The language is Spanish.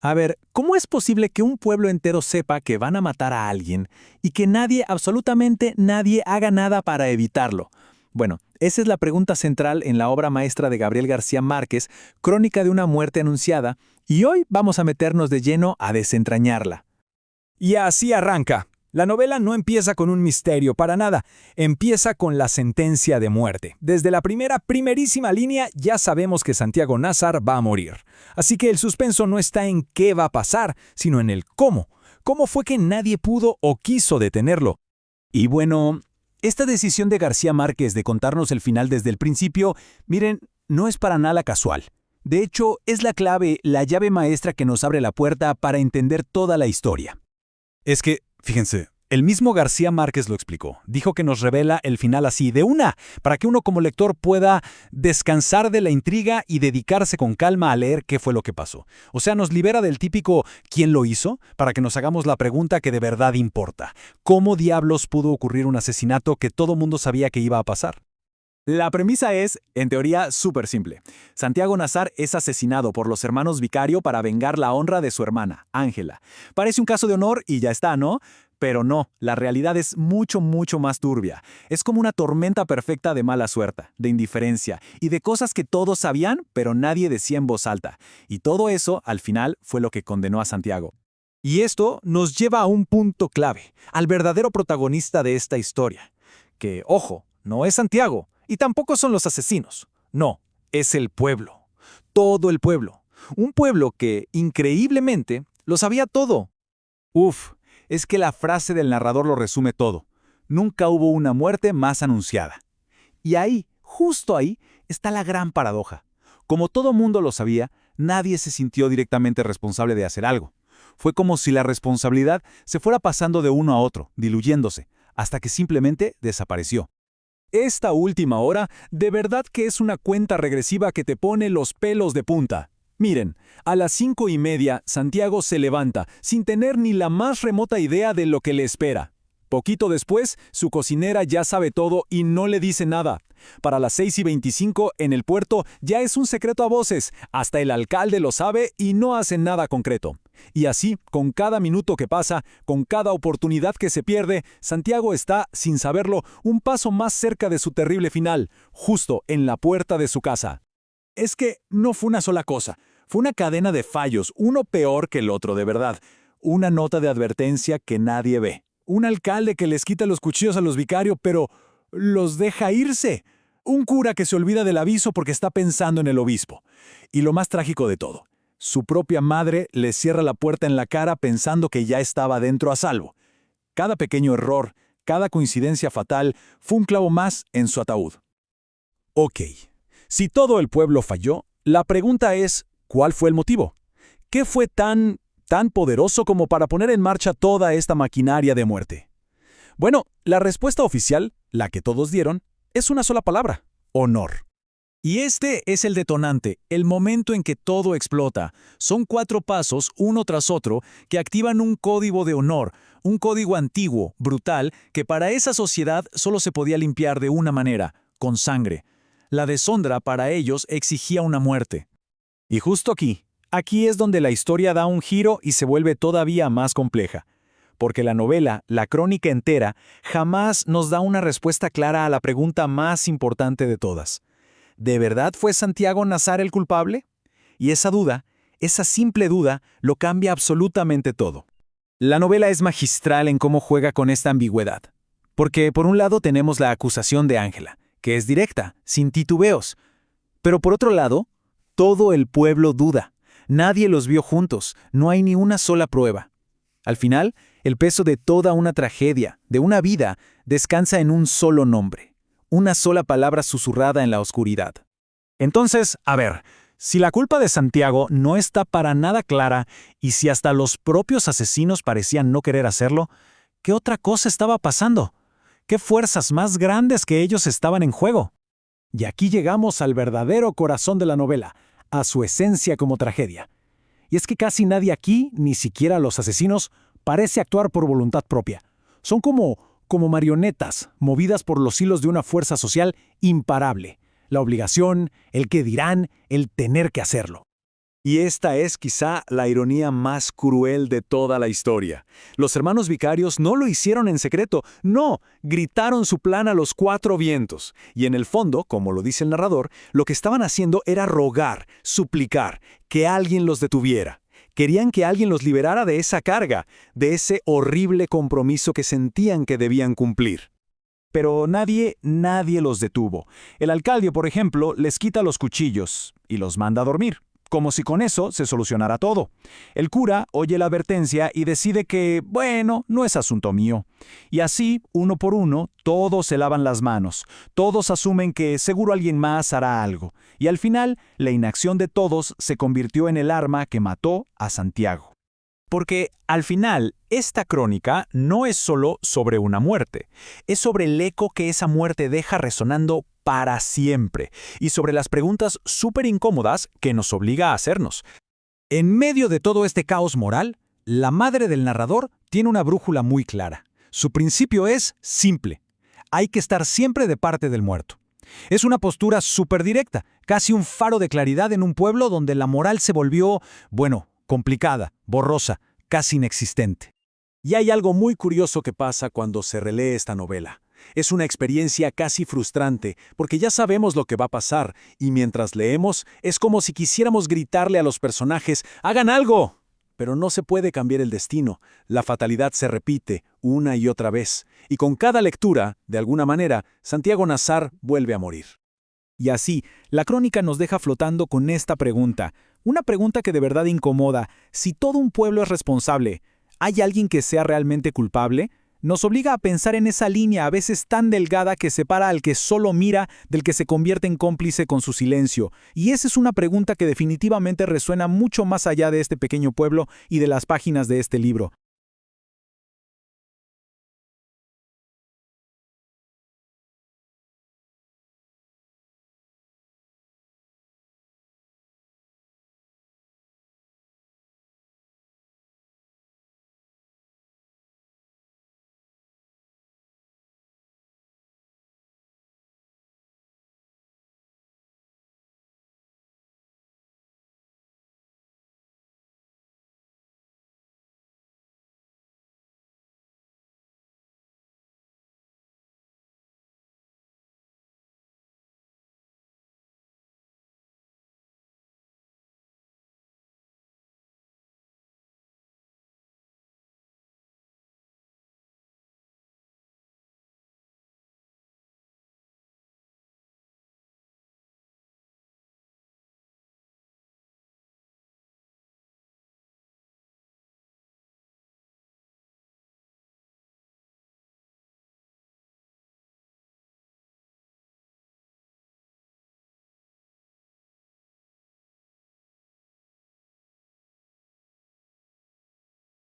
A ver, ¿cómo es posible que un pueblo entero sepa que van a matar a alguien y que nadie, absolutamente nadie, haga nada para evitarlo? Bueno, esa es la pregunta central en la obra maestra de Gabriel García Márquez, Crónica de una muerte anunciada, y hoy vamos a meternos de lleno a desentrañarla. Y así arranca. La novela no empieza con un misterio para nada, empieza con la sentencia de muerte. Desde la primerísima línea ya sabemos que Santiago Nazar va a morir. Así que el suspenso no está en qué va a pasar, sino en el cómo. ¿Cómo fue que nadie pudo o quiso detenerlo? Y bueno, esta decisión de García Márquez de contarnos el final desde el principio, miren, no es para nada casual. De hecho, es la clave, la llave maestra que nos abre la puerta para entender toda la historia. Es que, fíjense, el mismo García Márquez lo explicó. Dijo que nos revela el final así, de una, para que uno como lector pueda descansar de la intriga y dedicarse con calma a leer qué fue lo que pasó. O sea, nos libera del típico ¿quién lo hizo? Para que nos hagamos la pregunta que de verdad importa. ¿Cómo diablos pudo ocurrir un asesinato que todo mundo sabía que iba a pasar? La premisa es, en teoría, súper simple. Santiago Nazar es asesinado por los hermanos Vicario para vengar la honra de su hermana, Ángela. Parece un caso de honor y ya está, ¿no? Pero no, la realidad es mucho, mucho más turbia. Es como una tormenta perfecta de mala suerte, de indiferencia y de cosas que todos sabían, pero nadie decía en voz alta. Y todo eso, al final, fue lo que condenó a Santiago. Y esto nos lleva a un punto clave, al verdadero protagonista de esta historia. Que, ojo, no es Santiago, y tampoco son los asesinos. No, es el pueblo. Todo el pueblo. Un pueblo que, increíblemente, lo sabía todo. Uf, es que la frase del narrador lo resume todo. Nunca hubo una muerte más anunciada. Y ahí, justo ahí, está la gran paradoja. Como todo mundo lo sabía, nadie se sintió directamente responsable de hacer algo. Fue como si la responsabilidad se fuera pasando de uno a otro, diluyéndose, hasta que simplemente desapareció. Esta última hora de verdad que es una cuenta regresiva que te pone los pelos de punta. Miren, a las 5:30 Santiago se levanta sin tener ni la más remota idea de lo que le espera. Poquito después, su cocinera ya sabe todo y no le dice nada. Para las 6:25 en el puerto ya es un secreto a voces, hasta el alcalde lo sabe y no hace nada concreto. Y así, con cada minuto que pasa, con cada oportunidad que se pierde, Santiago está, sin saberlo, un paso más cerca de su terrible final, justo en la puerta de su casa. Es que no fue una sola cosa, fue una cadena de fallos, uno peor que el otro de verdad. Una nota de advertencia que nadie ve. Un alcalde que les quita los cuchillos a los vicarios, pero los deja irse. Un cura que se olvida del aviso porque está pensando en el obispo. Y lo más trágico de todo, su propia madre le cierra la puerta en la cara pensando que ya estaba dentro a salvo. Cada pequeño error, cada coincidencia fatal, fue un clavo más en su ataúd. Ok, si todo el pueblo falló, la pregunta es, ¿cuál fue el motivo? ¿Qué fue tan poderoso como para poner en marcha toda esta maquinaria de muerte? Bueno, la respuesta oficial, la que todos dieron, es una sola palabra: honor. Y este es el detonante, el momento en que todo explota. Son 4 pasos, uno tras otro, que activan un código de honor, un código antiguo, brutal, que para esa sociedad solo se podía limpiar de una manera, con sangre. La deshonra para ellos exigía una muerte. Y justo aquí es donde la historia da un giro y se vuelve todavía más compleja. Porque la novela, la crónica entera, jamás nos da una respuesta clara a la pregunta más importante de todas. ¿De verdad fue Santiago Nazar el culpable? Y esa duda, esa simple duda, lo cambia absolutamente todo. La novela es magistral en cómo juega con esta ambigüedad. Porque por un lado tenemos la acusación de Ángela, que es directa, sin titubeos. Pero por otro lado, todo el pueblo duda. Nadie los vio juntos, no hay ni una sola prueba. Al final, el peso de toda una tragedia, de una vida, descansa en un solo nombre. Una sola palabra susurrada en la oscuridad. Entonces, a ver, si la culpa de Santiago no está para nada clara y si hasta los propios asesinos parecían no querer hacerlo, ¿qué otra cosa estaba pasando? ¿Qué fuerzas más grandes que ellos estaban en juego? Y aquí llegamos al verdadero corazón de la novela, a su esencia como tragedia. Y es que casi nadie aquí, ni siquiera los asesinos, parece actuar por voluntad propia. Son como marionetas, movidas por los hilos de una fuerza social imparable. La obligación, el qué dirán, el tener que hacerlo. Y esta es quizá la ironía más cruel de toda la historia. Los hermanos vicarios no lo hicieron en secreto, no, gritaron su plan a los 4 vientos. Y en el fondo, como lo dice el narrador, lo que estaban haciendo era rogar, suplicar, que alguien los detuviera. Querían que alguien los liberara de esa carga, de ese horrible compromiso que sentían que debían cumplir. Pero nadie los detuvo. El alcalde, por ejemplo, les quita los cuchillos y los manda a dormir, como si con eso se solucionara todo. El cura oye la advertencia y decide que, bueno, no es asunto mío. Y así, uno por uno, todos se lavan las manos. Todos asumen que seguro alguien más hará algo. Y al final, la inacción de todos se convirtió en el arma que mató a Santiago. Porque, al final, esta crónica no es solo sobre una muerte, es sobre el eco que esa muerte deja resonando para siempre, y sobre las preguntas súper incómodas que nos obliga a hacernos. En medio de todo este caos moral, la madre del narrador tiene una brújula muy clara. Su principio es simple. Hay que estar siempre de parte del muerto. Es una postura súper directa, casi un faro de claridad en un pueblo donde la moral se volvió, complicada, borrosa, casi inexistente. Y hay algo muy curioso que pasa cuando se relee esta novela. Es una experiencia casi frustrante, porque ya sabemos lo que va a pasar, y mientras leemos, es como si quisiéramos gritarle a los personajes, ¡hagan algo! Pero no se puede cambiar el destino. La fatalidad se repite una y otra vez. Y con cada lectura, de alguna manera, Santiago Nazar vuelve a morir. Y así, la crónica nos deja flotando con esta pregunta. Una pregunta que de verdad incomoda. Si todo un pueblo es responsable, ¿hay alguien que sea realmente culpable? Nos obliga a pensar en esa línea a veces tan delgada que separa al que solo mira del que se convierte en cómplice con su silencio. Y esa es una pregunta que definitivamente resuena mucho más allá de este pequeño pueblo y de las páginas de este libro.